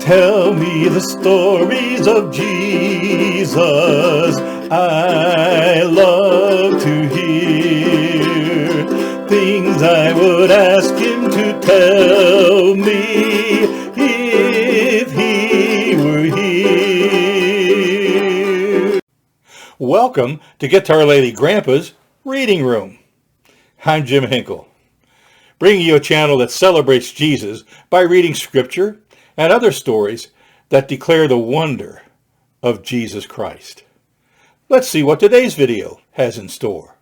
Tell me the stories of Jesus. I love to hear things I would ask him to tell me if he were here. Welcome to Guitarlele Grampa's Reading Room. I'm Jim Hinkle, bringing you a channel that celebrates Jesus by reading scripture and other stories that declare the wonder of Jesus Christ. Let's see what today's video has in store.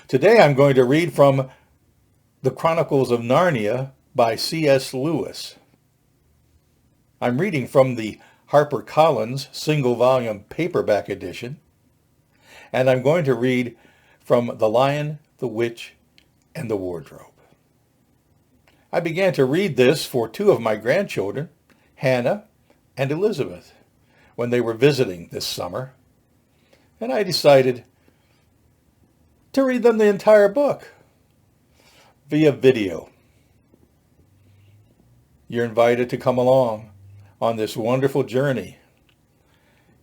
Today I'm going to read from The Chronicles of Narnia by C.S. Lewis. I'm reading from the HarperCollins single-volume paperback edition, and I'm going to read from The Lion, the Witch, and the Wardrobe. I began to read this for two of my grandchildren, Hannah and Elizabeth, when they were visiting this summer, and I decided to read them the entire book via video. You're invited to come along on this wonderful journey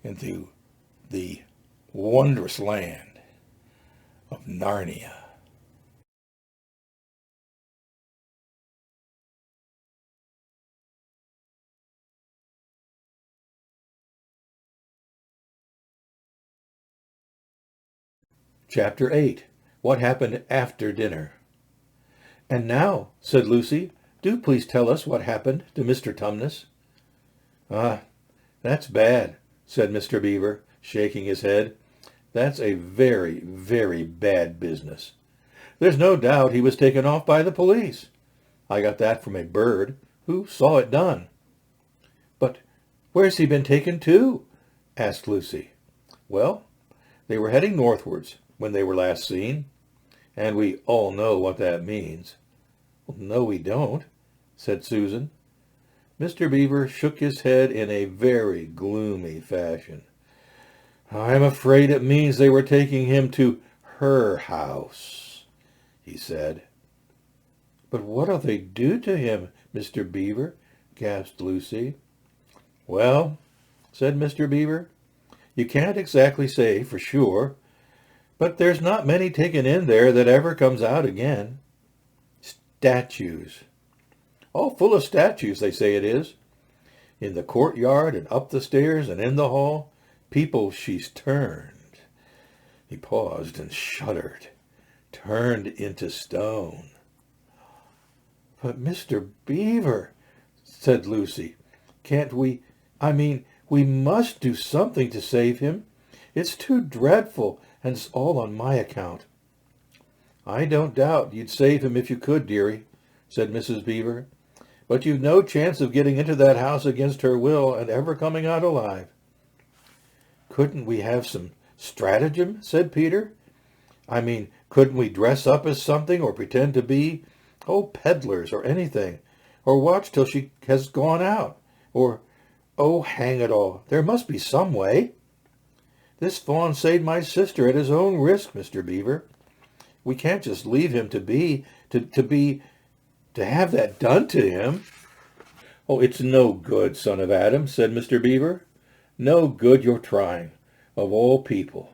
into the wondrous land of Narnia. Chapter 8. What happened after dinner? "And now," said Lucy, "do please tell us what happened to Mr. Tumnus." "Ah, that's bad," said Mr. Beaver, shaking his head. "That's a very, very bad business. There's no doubt he was taken off by the police. I got that from a bird who saw it done." "But where's he been taken to?" asked Lucy. "Well, they were heading northwards when they were last seen, and we all know what that means." "Well, no, we don't," said Susan. Mr. Beaver shook his head in a very gloomy fashion. "I'm afraid it means they were taking him to her house," he said. "But what'll they do to him, Mr. Beaver?" gasped Lucy. "Well," said Mr. Beaver, "you can't exactly say for sure, but there's not many taken in there that ever comes out again. Statues. All full of statues, they say it is. In the courtyard and up the stairs and in the hall, people she's turned." He paused and shuddered. "Turned into stone." "But Mr. Beaver," said Lucy, "can't we, we must do something to save him. It's too dreadful, and it's all on my account." "I don't doubt you'd save him if you could, dearie," said Mrs. Beaver, "but you've no chance of getting into that house against her will and ever coming out alive." "Couldn't we have some stratagem?" said Peter. Couldn't we dress up as something or pretend to be, peddlers or anything, or watch till she has gone out, or, hang it all, there must be some way. This fawn saved my sister at his own risk, Mr. Beaver. We can't just leave him to have that done to him." "Oh, it's no good, son of Adam," said Mr. Beaver. "No good your trying, of all people.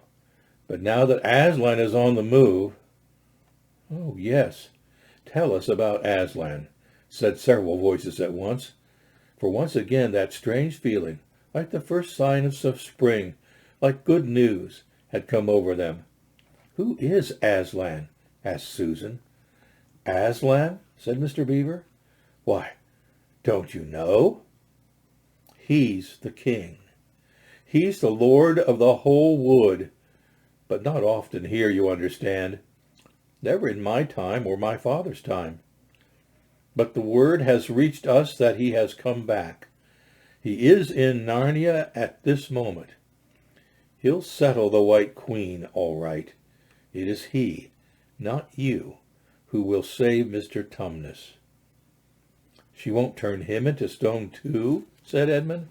But now that Aslan is on the move—" "Oh, yes, tell us about Aslan," said several voices at once. For once again that strange feeling, like the first sign of spring, like good news, had come over them. "Who is Aslan?" asked Susan. "Aslan?" said Mr. Beaver. "Why, don't you know? He's the king. He's the lord of the whole wood, but not often here, you understand. Never in my time or my father's time. But the word has reached us that he has come back. He is in Narnia at this moment. He'll settle the White Queen all right. It is he, not you, who will save Mr. Tumnus." "She won't turn him into stone too?" said Edmund.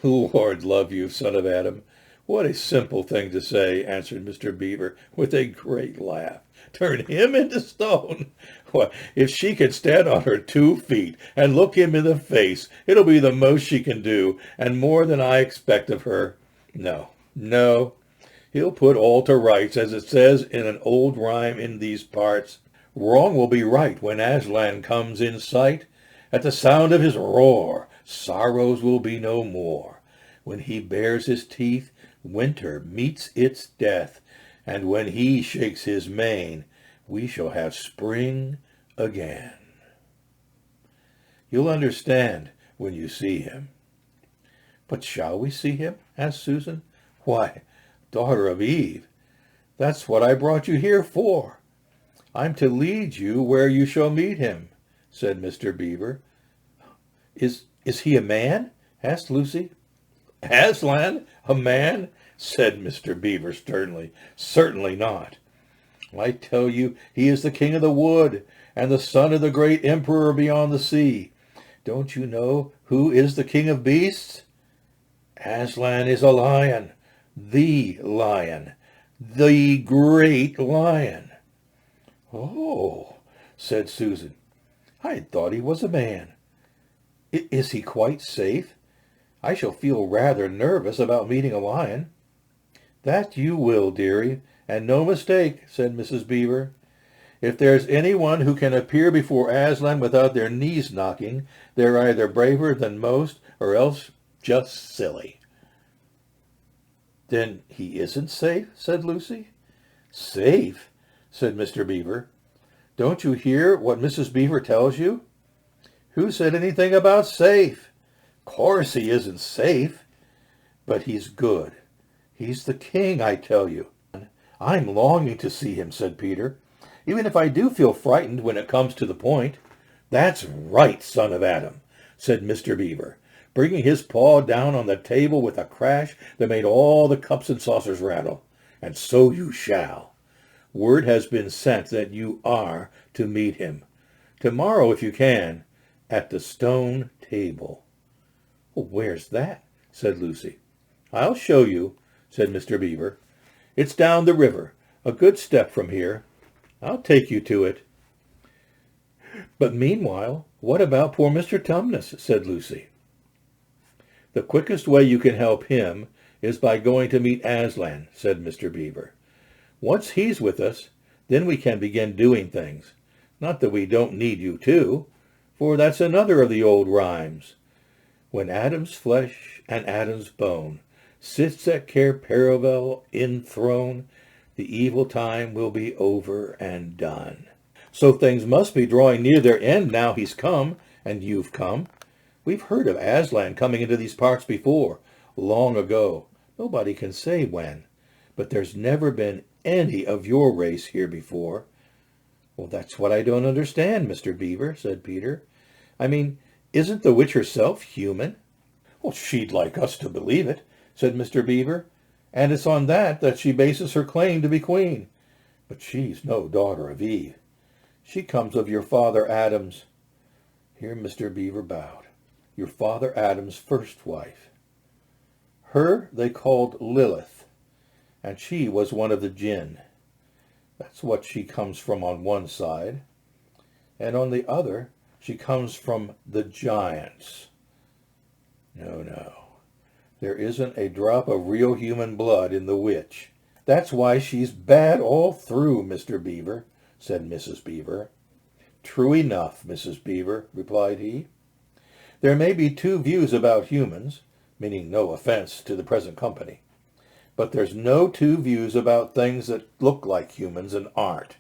"Lord love you, son of Adam, what a simple thing to say," answered Mr. Beaver with a great laugh. Turn him into stone? Why, if she can stand on her 2 feet and look him in the face, it'll be the most she can do, and more than I expect of her. No, no, he'll put all to rights, as it says in an old rhyme in these parts. Wrong will be right when Aslan comes in sight. At the sound of his roar, sorrows will be no more. When he bares his teeth, winter meets its death, and when he shakes his mane, we shall have spring again. You'll understand when you see him. But shall we see him? Asked Susan. Why, daughter of Eve, that's what I brought you here for. I'm to lead you where you shall meet him, said Mr. Beaver. Is he a man? Asked Lucy. Aslan, a man? Said Mr. Beaver sternly. Certainly not. I tell you, he is the king of the wood, and the son of the great emperor beyond the sea. Don't you know who is the king of beasts? Aslan is a lion, the great lion. Oh, said Susan, I thought he was a man. Is he quite safe? I shall feel rather nervous about meeting a lion. That you will, dearie, and no mistake, said Mrs. Beaver. If there's anyone who can appear before Aslan without their knees knocking, they're either braver than most or else just silly. Then he isn't safe, said Lucy. Safe, said Mr. Beaver. Don't you hear what Mrs. Beaver tells you? Who said anything about safe? Course he isn't safe, but he's good. He's the king, I tell you. I'm longing to see him, said Peter, even if I do feel frightened when it comes to the point. That's right, son of Adam, said Mr. Beaver, bringing his paw down on the table with a crash that made all the cups and saucers rattle. And so you shall. Word has been sent that you are to meet him. Tomorrow, if you can, at the stone table. Well, where's that? Said Lucy. I'll show you, said Mr. Beaver. It's down the river, a good step from here. I'll take you to it. But meanwhile, what about poor Mr. Tumnus? Said Lucy. The quickest way you can help him is by going to meet Aslan, said Mr. Beaver. Once he's with us, then we can begin doing things. Not that we don't need you too, for that's another of the old rhymes. When Adam's flesh and Adam's bone sits at Cair Paravel enthroned, the evil time will be over and done. So things must be drawing near their end now he's come, and you've come. We've heard of Aslan coming into these parts before, long ago. Nobody can say when, but there's never been any of your race here before. Well, that's what I don't understand, Mr. Beaver, said Peter. I mean, isn't the witch herself human? Well, she'd like us to believe it, said Mr. Beaver, and it's on that she bases her claim to be queen. But she's no daughter of Eve. She comes of your father Adam's. Here Mr. Beaver bowed. Your father Adam's first wife. Her they called Lilith, and she was one of the jinn. That's what she comes from on one side, and on the other she comes from the giants. No, there isn't a drop of real human blood in the witch. That's why she's bad all through, Mr. Beaver, said Mrs. Beaver. True enough, Mrs. Beaver, replied he. There may be two views about humans, meaning no offense to the present company, but there's no two views about things that look like humans and aren't.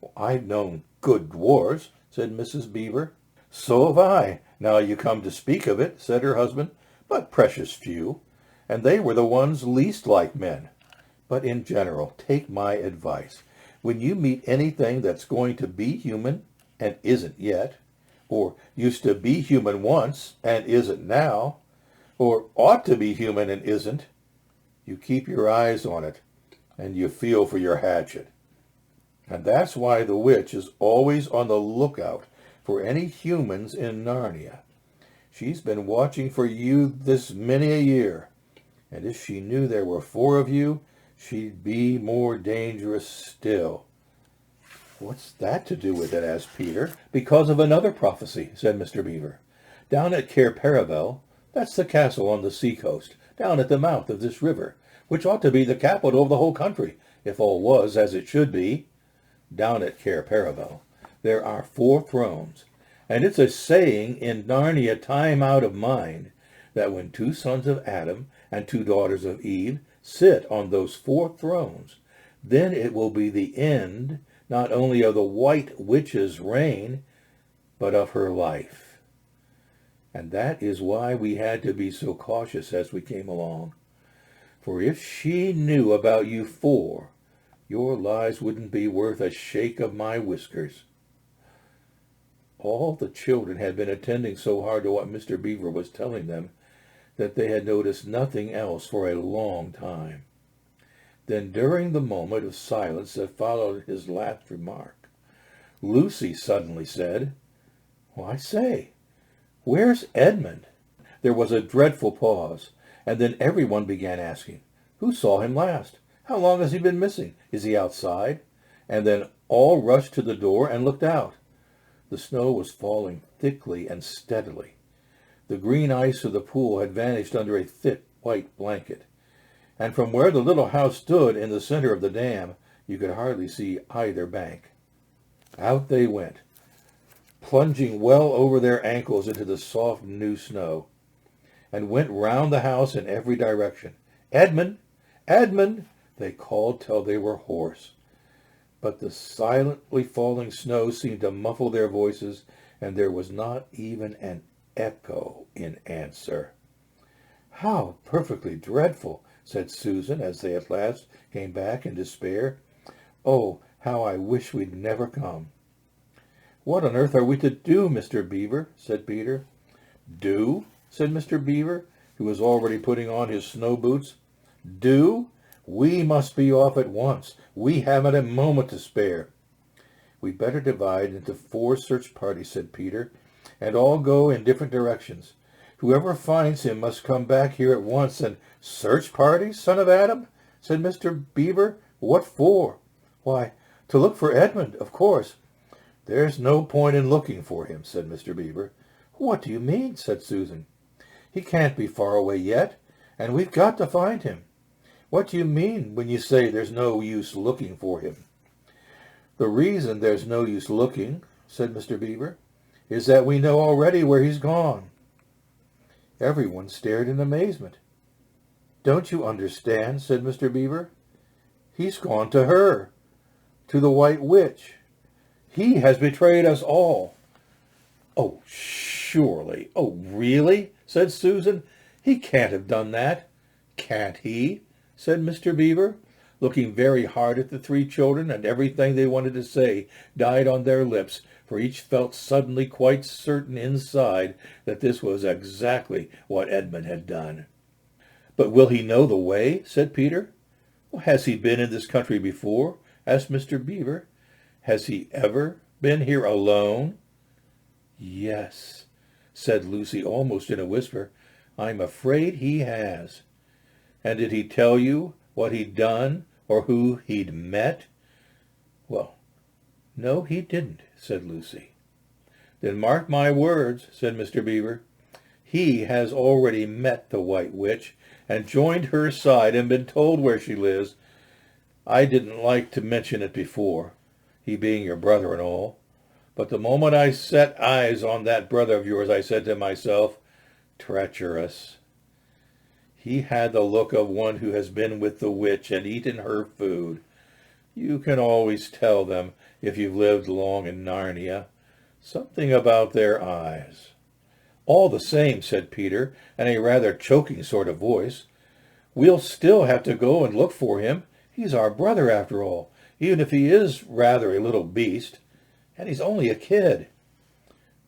Well, I've known good dwarves, said Mrs. Beaver. So have I, now you come to speak of it, said her husband, but precious few, and they were the ones least like men. But in general, take my advice. When you meet anything that's going to be human and isn't yet, or used to be human once and isn't now, or ought to be human and isn't, you keep your eyes on it and you feel for your hatchet. And that's why the witch is always on the lookout for any humans in Narnia. She's been watching for you this many a year, and if she knew there were 4 of you, she'd be more dangerous still. What's that to do with it? Asked Peter. Because of another prophecy, said Mr. Beaver. Down at Cair Paravel, that's the castle on the seacoast, down at the mouth of this river, which ought to be the capital of the whole country, if all was as it should be. Down at Cair Paravel, there are 4 thrones, and it's a saying in Narnia time out of mind that when 2 sons of Adam and 2 daughters of Eve sit on those 4 thrones, then it will be the end not only of the White Witch's reign, but of her life. And that is why we had to be so cautious as we came along. For if she knew about you 4, your lives wouldn't be worth a shake of my whiskers. All the children had been attending so hard to what Mr. Beaver was telling them that they had noticed nothing else for a long time. Then, during the moment of silence that followed his last remark, Lucy suddenly said, "Why, say, where's Edmund?" There was a dreadful pause, and then everyone began asking, "Who saw him last? How long has he been missing? Is he outside?" And then all rushed to the door and looked out. The snow was falling thickly and steadily. The green ice of the pool had vanished under a thick white blanket, and from where the little house stood in the center of the dam, you could hardly see either bank. Out they went, plunging well over their ankles into the soft new snow, and went round the house in every direction. "Edmund! Edmund!" they called till they were hoarse. But the silently falling snow seemed to muffle their voices, and there was not even an echo in answer. "How perfectly dreadful!" said Susan, as they at last came back in despair. "Oh, how I wish we'd never come." "What on earth are we to do, Mr. Beaver?" said Peter. "Do?" said Mr. Beaver, who was already putting on his snow boots. "Do? We must be off at once. We haven't a moment to spare." "We'd better divide into 4 search parties," said Peter, "and all go in different directions. Whoever finds him must come back here at once." "And search parties, son of Adam?" said Mr. Beaver. "What for?" "Why, to look for Edmund, of course." "There's no point in looking for him," said Mr. Beaver. "What do you mean?" said Susan. "He can't be far away yet, and we've got to find him." "What do you mean when you say there's no use looking for him?" "The reason there's no use looking," said Mr. Beaver, "is that we know already where he's gone." Everyone stared in amazement. "Don't you understand?" said Mr. Beaver. "He's gone to her, to the White Witch. He has betrayed us all." "Oh, surely. Oh, really?" said Susan. "He can't have done that." "Can't he?" said Mr. Beaver, looking very hard at the 3 children, and everything they wanted to say died on their lips, for each felt suddenly quite certain inside that this was exactly what Edmund had done. "But will he know the way?" said Peter. "Has he been in this country before?" asked Mr. Beaver. "Has he ever been here alone?" "Yes," said Lucy almost in a whisper. "I'm afraid he has." "And did he tell you what he'd done or who he'd met?" "Well, no, he didn't," said Lucy. "Then mark my words," said Mr. Beaver. "He has already met the White Witch and joined her side and been told where she lives. I didn't like to mention it before, he being your brother and all, but the moment I set eyes on that brother of yours, I said to myself, 'Treacherous.' He had the look of one who has been with the witch and eaten her food. You can always tell them if you've lived long in Narnia. Something about their eyes." "All the same," said Peter, in a rather choking sort of voice, "we'll still have to go and look for him. He's our brother after all, even if he is rather a little beast. And he's only a kid."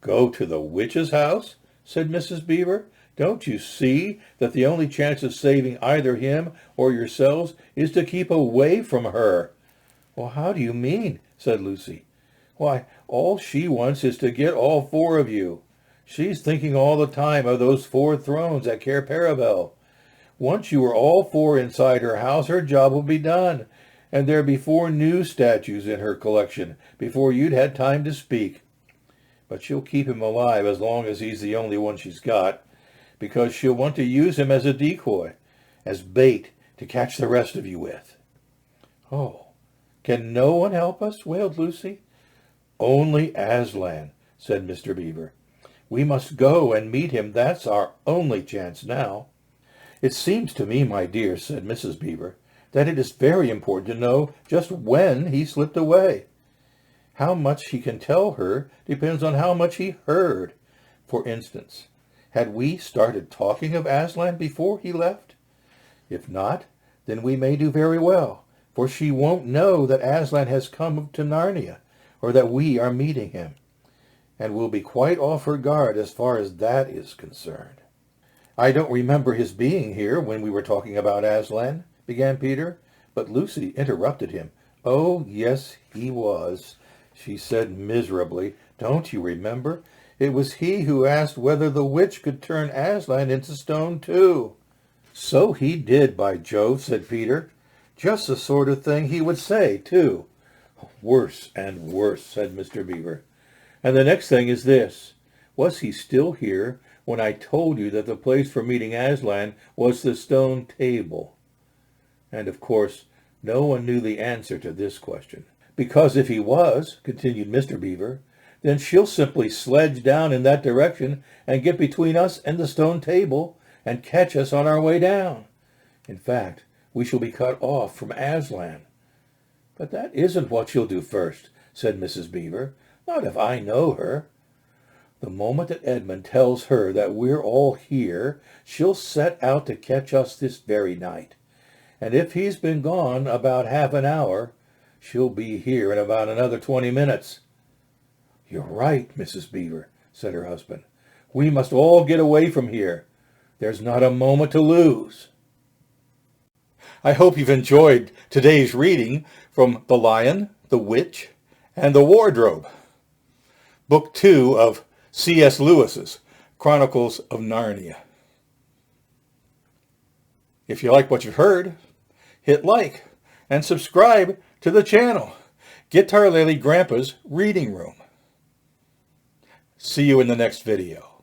"Go to the witch's house?" said Mrs. Beaver. "Don't you see that the only chance of saving either him or yourselves is to keep away from her?" "Well, how do you mean?" said Lucy. "Why, all she wants is to get all 4 of you. She's thinking all the time of those 4 thrones at Cair Paravel. Once you are all four inside her house, her job will be done, and there'd be 4 new statues in her collection before you'd had time to speak. But she'll keep him alive as long as he's the only one she's got, because she'll want to use him as a decoy, as bait to catch the rest of you with." "Oh, can no one help us?" wailed Lucy. "Only Aslan," said Mr. Beaver. "We must go and meet him. That's our only chance now." "It seems to me, my dear," said Mrs. Beaver, "that it is very important to know just when he slipped away. How much he can tell her depends on how much he heard. For instance, had we started talking of Aslan before he left? If not, then we may do very well, for she won't know that Aslan has come to Narnia, or that we are meeting him, and will be quite off her guard as far as that is concerned." "I don't remember his being here when we were talking about Aslan," began Peter, but Lucy interrupted him. "Oh, yes, he was," she said miserably. "Don't you remember? It was he who asked whether the witch could turn Aslan into stone too." "So he did, by Jove," said Peter. "Just the sort of thing he would say, too." "Worse and worse," said Mr. Beaver. "And the next thing is this. Was he still here when I told you that the place for meeting Aslan was the stone table?" And, of course, no one knew the answer to this question. "Because if he was," continued Mr. Beaver, "then she'll simply sledge down in that direction and get between us and the stone table and catch us on our way down. In fact, we shall be cut off from Aslan." "But that isn't what she'll do first," said Mrs. Beaver. "Not if I know her. The moment that Edmund tells her that we're all here, she'll set out to catch us this very night. And if he's been gone about half an hour, she'll be here in about another 20 minutes. "You're right, Mrs. Beaver," said her husband. "We must all get away from here. There's not a moment to lose." I hope you've enjoyed today's reading from The Lion, the Witch, and the Wardrobe, Book 2 of C.S. Lewis's Chronicles of Narnia. If you like what you've heard, hit like and subscribe to the channel, Guitarlele Grampa's Reading Room. See you in the next video.